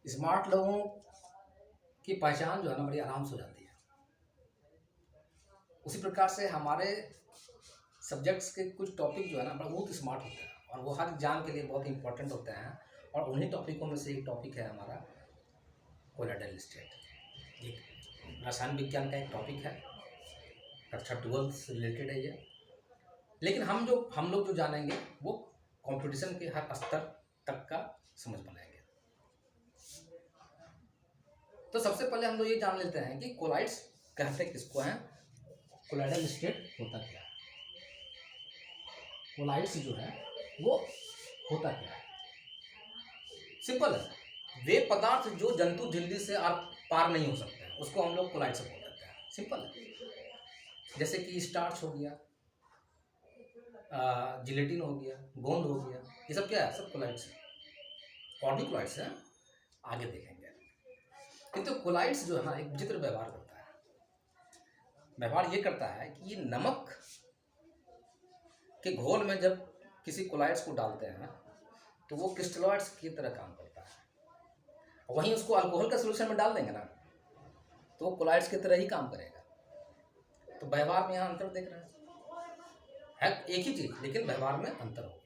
Smart लोगों की पहचान जो है ना बड़ी आराम से हो जाती है। उसी प्रकार से हमारे सब्जेक्ट्स के कुछ टॉपिक जो है ना बहुत स्मार्ट होते हैं और वो हर एग्जाम के लिए बहुत इंपॉर्टेंट होते हैं। और उन्हीं टॉपिकों में से एक टॉपिक है हमारा कोलाइडल स्टेट। एक रसायन विज्ञान का एक टॉपिक है, कक्षा 12 से रिलेटेड है ये। लेकिन हम लोग जो जानेंगे वो कंपटीशन के हर स्तर तक का समझ बनाएंगे। तो सबसे पहले हम लोग ये जान लेते हैं कि कोलाइड्स कहते किसको हैं, कोलाइडल स्टेट होता क्या है। कोलाइड्स जो है वो होता क्या है, सिंपल है। वे पदार्थ जो जंतु झिल्ली से आर पार नहीं हो सकते हैं उसको हम लोग कोलाइड से बोल देते हैं, सिंपल है। जैसे कि स्टार्च हो गया, जिलेटिन हो गया, गोंद हो गया, ये सब क्या है, सब कोलाइड्स है। और भी कोलाइड्स हैं, आगे देखेंगे। किंतु कोलाइड्स जो है ना एक विचित्र व्यवहार करता है। व्यवहार ये करता है कि ये नमक के घोल में जब किसी कोलाइड्स को डालते हैं तो वो क्रिस्टलॉइड्स की तरह काम करता है। वहीं उसको अल्कोहल का सोल्यूशन में डाल देंगे ना तो वो कोलाइड्स की तरह ही काम करेगा। तो व्यवहार में यहाँ अंतर देख रहे हैं, है एक ही चीज लेकिन व्यवहार में अंतर हो गया।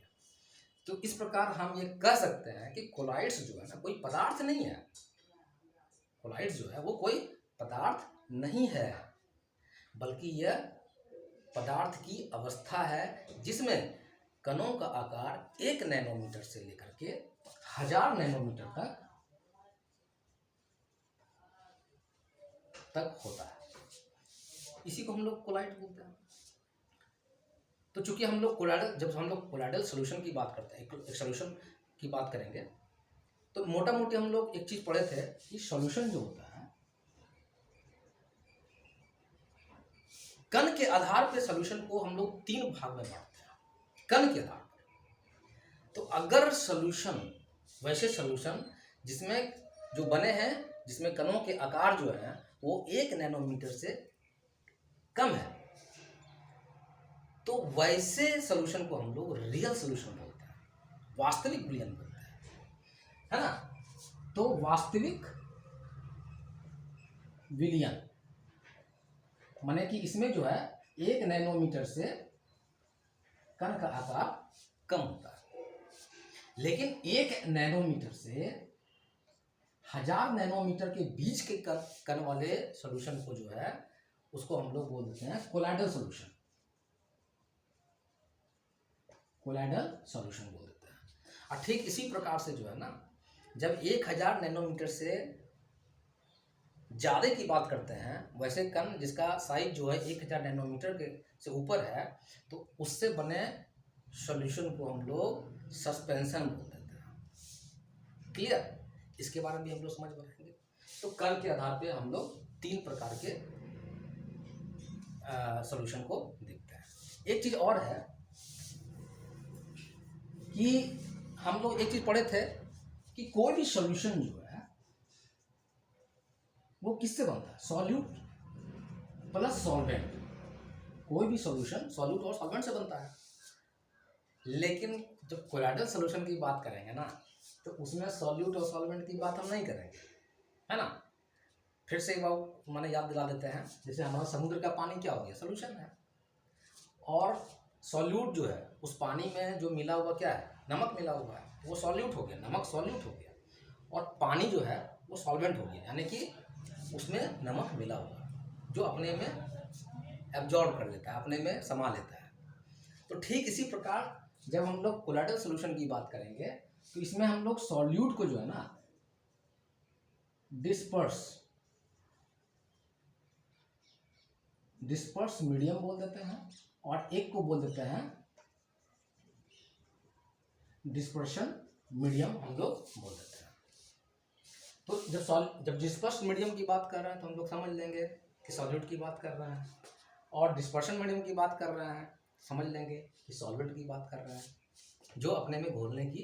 तो इस प्रकार हम ये कह सकते हैं कि कोलाइड्स जो है ना कोई पदार्थ नहीं है। कोलाइड्स जो है वो कोई पदार्थ नहीं है, बल्कि यह पदार्थ की अवस्था है जिसमें कणों का आकार 1 नैनोमीटर से लेकर के 1000 नैनोमीटर तक होता है। इसी को हम लोग कोलाइड बोलते हैं। तो चूंकि हम लोग जब हम लोग कोलाइडल सोल्यूशन की बात करते हैं, एक सोल्यूशन की बात करेंगे, तो मोटा मोटी हम लोग एक चीज पढ़े थे कि सॉल्यूशन जो होता है कण के आधार पर सॉल्यूशन को हम लोग 3 भाग में बांटते हैं, कण के आधार पर। तो अगर सॉल्यूशन, वैसे सॉल्यूशन जिसमें जो बने हैं, जिसमें कणों के आकार जो है वो 1 नैनोमीटर से कम है, तो वैसे सॉल्यूशन को हम लोग रियल सॉल्यूशन बोलते हैं, वास्तविक विलयन बोलते हैं, है ना। तो वास्तविक विलयन माने कि इसमें जो है 1 नैनोमीटर से कण का आकार कम होता है। लेकिन 1 नैनोमीटर से 1000 नैनोमीटर के बीच के कण वाले सॉल्यूशन को जो है उसको हम लोग बोल देते हैं कोलाइडल सॉल्यूशन, कोलाइडल सॉल्यूशन बोल देते हैं। और ठीक इसी प्रकार से जो है ना जब 1000 नैनोमीटर से ज़्यादा की बात करते हैं, वैसे कण जिसका साइज जो है 1000 नैनोमीटर के से ऊपर है, तो उससे बने सॉल्यूशन को हम लोग सस्पेंशन बोल देते हैं। क्लियर, इसके बारे में भी हम लोग समझ पाएंगे। तो कण के आधार पे हम लोग 3 प्रकार के सॉल्यूशन को देखते हैं। एक चीज और है कि हम लोग एक चीज पढ़े थे कि कोई भी सॉल्यूशन जो है वो किससे बनता है, सॉल्यूट प्लस सॉल्वेंट। कोई भी सॉल्यूशन सॉल्यूट और सॉल्वेंट से बनता है। लेकिन जब कोलाइडल सॉल्यूशन की बात करेंगे ना तो उसमें सॉल्यूट और सॉल्वेंट की बात हम नहीं करेंगे, है ना। फिर से एक बार मैंने याद दिला देते हैं, जैसे हमारा समुद्र का पानी क्या हो गया, सॉल्यूशन है। और सॉल्यूट जो है उस पानी में जो मिला हुआ क्या है, नमक मिला हुआ है, वो सॉल्यूट हो गया, नमक सॉल्यूट हो गया। और पानी जो है वो सॉल्वेंट हो गया, यानी कि उसमें नमक मिला हुआ जो अपने में एब्जॉर्ब कर लेता है, अपने में समा लेता है। तो ठीक इसी प्रकार जब हम लोग कोलाइडल सॉल्यूशन की बात करेंगे तो इसमें हम लोग सॉल्यूट को जो है ना डिस्पर्स मीडियम बोल देते हैं और एक को बोल देते हैं डिस्पर्शन मीडियम हम लोग बोल देते हैं। तो जब डिस्पर्स मीडियम की बात कर रहे हैं तो हम लोग समझ लेंगे कि सॉल्यूट की बात कर रहे हैं, और डिस्पर्शन मीडियम की बात कर रहे हैं समझ लेंगे कि सॉल्वेंट की बात कर रहे हैं जो अपने में घोलने की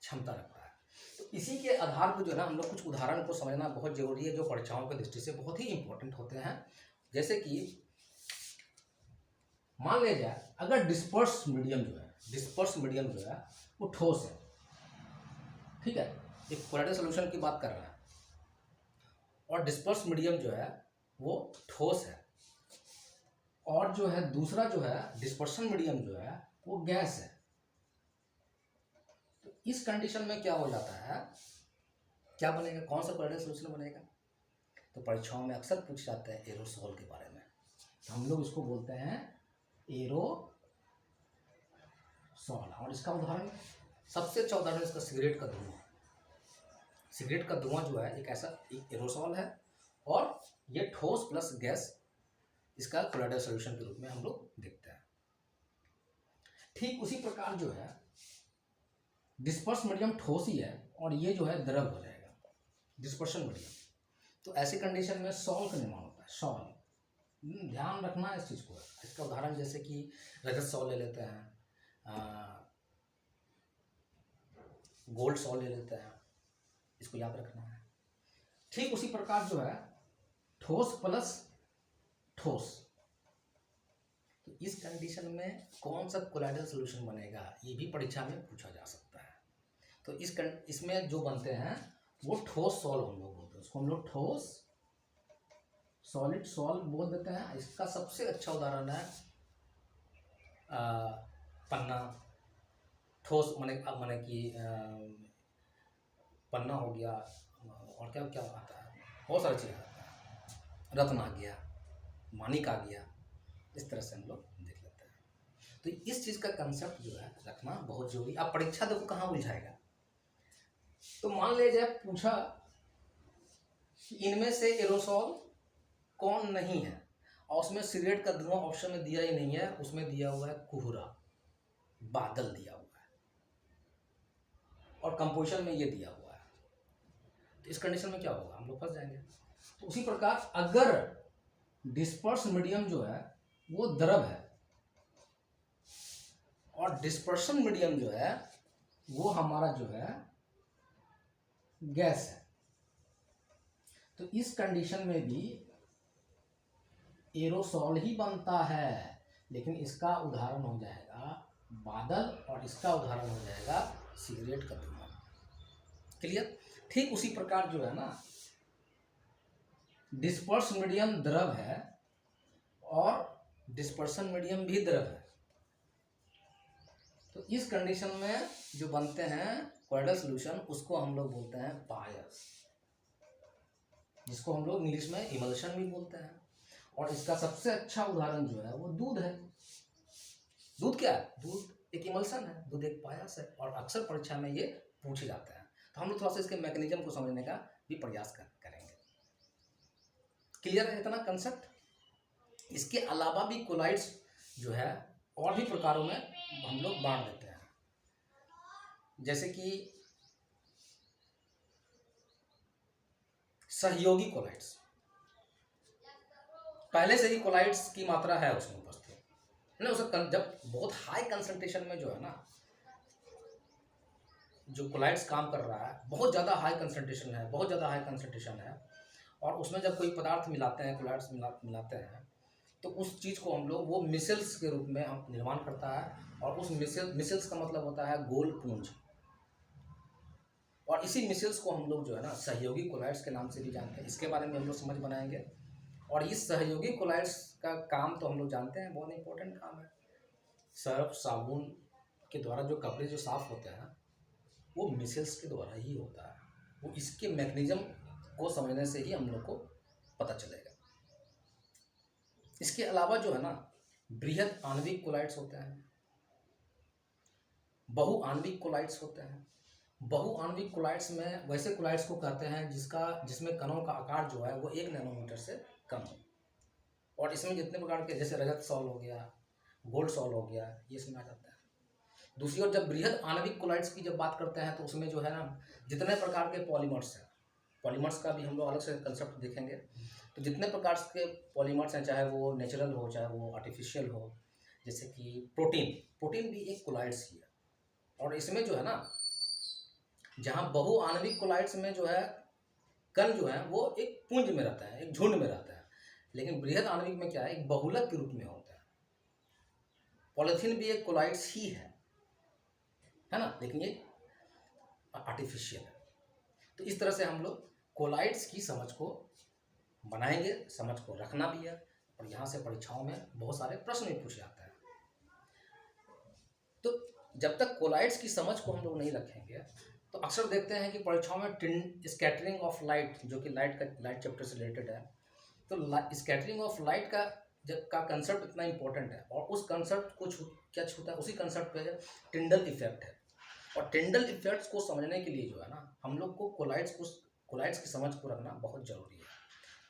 क्षमता रखता है। तो इसी के आधार पर जो है ना हम लोग कुछ उदाहरण को समझना बहुत जरूरी है जो परीक्षाओं की दृष्टि से बहुत ही इंपॉर्टेंट होते हैं। जैसे कि मान लिया जाए अगर डिस्पर्स मीडियम जो है वो ठोस है, ठीक है, एक कोलाइडल सॉल्यूशन की बात कर रहा है, और डिस्पर्स मीडियम जो है वो ठोस है, और जो है दूसरा जो है डिस्पर्शन मीडियम जो है वो गैस है। तो इस कंडीशन में क्या हो जाता है, क्या बनेगा, कौन सा कोलाइडल सॉल्यूशन बनेगा? तो परीक्षाओं में अक्सर पूछ जाता है एरोसोल के बारे में, तो हम लोग इसको बोलते हैं एरोसोल। और इसका उदाहरण, सबसे अच्छा उदाहरण इसका सिगरेट का धुआं। सिगरेट का धुआं जो है एक ऐसा एक एरोसोल है, और ये ठोस प्लस गैस इसका कोलाइडल सॉल्यूशन के रूप में हम लोग देखते हैं। ठीक उसी प्रकार जो है डिस्पर्स मीडियम ठोस ही है, और ये जो है द्रव हो जाएगा डिस्पर्शन मीडियम। तो ऐसी कंडीशन में सॉल का निर्माण होता है। सॉल, ध्यान रखना है इस चीज़ को। इसका उदाहरण जैसे कि रजत सॉल ले लेते हैं, गोल्ड सॉल ले लेते हैं, इसको याद रखना है। ठीक उसी प्रकार जो है ठोस प्लस ठोस, तो इस कंडीशन में कौन सा कोलाइडल सॉल्यूशन बनेगा, ये भी परीक्षा में पूछा जा सकता है। तो इसमें जो बनते हैं वो ठोस सॉल हम लोग बोलते हैं, उसको हम लोग ठोस सॉलिड सॉल बोल देते हैं। इसका सबसे अच्छा उदाहरण है पन्ना। ठोस माने कि पन्ना हो गया, और क्या क्या आता है, बहुत सारी चीज़ें आता है, रत्न आ गया, मानिक आ गया, इस तरह से हम लोग देख लेते हैं। तो इस चीज़ का कंसेप्ट जो है रखना बहुत जरूरी। अब परीक्षा देखो कहाँ उलझाएगा, तो मान लिया जाए पूछा कि इनमें से एरोसोल कौन नहीं है, और उसमें सिगरेट का धुआं ऑप्शन में दिया ही नहीं है, उसमें दिया हुआ है कोहरा, बादल दिया हुआ है, और कंपोजिशन में ये दिया हुआ है। तो इस कंडीशन में क्या होगा, हम लोग फंस जाएंगे। तो उसी प्रकार अगर डिस्पर्स मीडियम जो है वो द्रव है, और डिस्पर्शन मीडियम जो है वो हमारा जो है गैस है, तो इस कंडीशन में भी एरोसोल ही बनता है, लेकिन इसका उदाहरण हो जाएगा बादल, और इसका उदाहरण हो जाएगा सिगरेट का धुआं। क्लियर? ठीक उसी प्रकार जो है ना डिस्पर्स मीडियम द्रव है, और डिस्पर्शन मीडियम भी द्रव है। तो इस कंडीशन में जो बनते हैं कोलाइडल सॉल्यूशन, उसको हम लोग बोलते हैं पायस, जिसको हम लोग इंग्लिश में इमल्शन भी बोलते हैं। और इसका सबसे अच्छा उदाहरण जो है वो दूध है। दूध क्या है? दूध एक इमल्शन है, दूध एक पायस है, और अक्सर परीक्षा में ये पूछे जाते हैं। तो हम लोग थोड़ा सा इसके मैकेनिज्म को समझने का भी प्रयास करेंगे। क्लियर है इतना कंसेप्ट? इसके अलावा भी कोलाइड्स जो है और भी प्रकारों में हम लोग बांट देते हैं, जैसे कि सहयोगी कोलाइड्स। पहले से ही कोलाइड्स की मात्रा है उसमें उपस्थित है ना, उसका जब बहुत हाई कंसंट्रेशन में जो है ना जो कोलाइड्स काम कर रहा है, बहुत ज़्यादा हाई कंसंट्रेशन है, बहुत ज़्यादा हाई कंसंट्रेशन है, और उसमें जब कोई पदार्थ मिलाते हैं, कोलाइड्स मिलाते हैं, तो उस चीज़ को हम लोग वो मिसल्स के रूप में हम निर्माण करता है, और उस मिसल्स का मतलब होता है गोल पुंज, और इसी मिसल्स को हम लोग जो है ना सहयोगी कोलाइड्स के नाम से भी जानते हैं। इसके बारे में हम लोग समझ बनाएंगे। और इस सहयोगी कोलाइड्स का काम तो हम लोग जानते हैं, बहुत इंपॉर्टेंट काम है। सर्फ साबुन के द्वारा जो कपड़े जो साफ होते हैं वो मिसल्स के द्वारा ही होता है। वो इसके मैकेनिज्म को समझने से ही हम लोग को पता चलेगा। इसके अलावा जो है ना बृहद आणविक कोलाइड्स होते हैं, बहुआण्विक कोलाइड्स होते हैं। बहुआण्विक कोलाइड्स में वैसे कोलाइड्स को कहते हैं जिसमें कणों का आकार जो है वो 1 नैनोमीटर से कम हो, और इसमें जितने प्रकार के जैसे रजत सॉल हो गया, गोल्ड सॉल हो गया, ये इसमें आ जाता है। दूसरी ओर जब बृहद आणविक कोलाइड्स की जब बात करते हैं तो उसमें जो है ना जितने प्रकार के पॉलीमर्स हैं, पॉलीमर्स का भी हम लोग अलग से कंसेप्ट देखेंगे। तो जितने प्रकार के पॉलीमर्स हैं, चाहे वो नेचुरल हो चाहे वो आर्टिफिशियल हो, जैसे कि प्रोटीन भी एक कोलाइड्स ही है। और इसमें जो है ना जहाँ बहुआण्विक कोलाइड्स में जो है कण जो है वो एक पुंज में रहता है, एक झुंड में रहता है, लेकिन बृहद आणविक में क्या है, एक बहुलक के रूप में होता है। पॉलीथीन भी एक कोलाइड्स ही है ना, लेकिन ये आर्टिफिशियल है। तो इस तरह से हम लोग कोलाइड्स की समझ को बनाएंगे, समझ को रखना भी है, और यहाँ से परीक्षाओं में बहुत सारे प्रश्न भी पूछे जाते हैं। तो जब तक कोलाइड्स की समझ को हम लोग नहीं रखेंगे तो अक्सर देखते हैं कि परीक्षाओं में स्कैटरिंग ऑफ लाइट, जो कि लाइट चैप्टर से रिलेटेड है, तो स्कैटरिंग ऑफ लाइट का कंसेप्ट इतना इंपॉर्टेंट है, और उस कंसेप्ट को क्या छूता है, उसी कंसेप्ट पे टिंडल इफेक्ट है। और टिंडल इफेक्ट्स को समझने के लिए जो है ना, हम लोग को कोलाइड्स की समझ को रखना बहुत जरूरी है।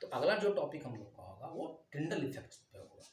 तो अगला जो टॉपिक हम लोग का होगा वो टिंडल इफेक्ट्स पे होगा।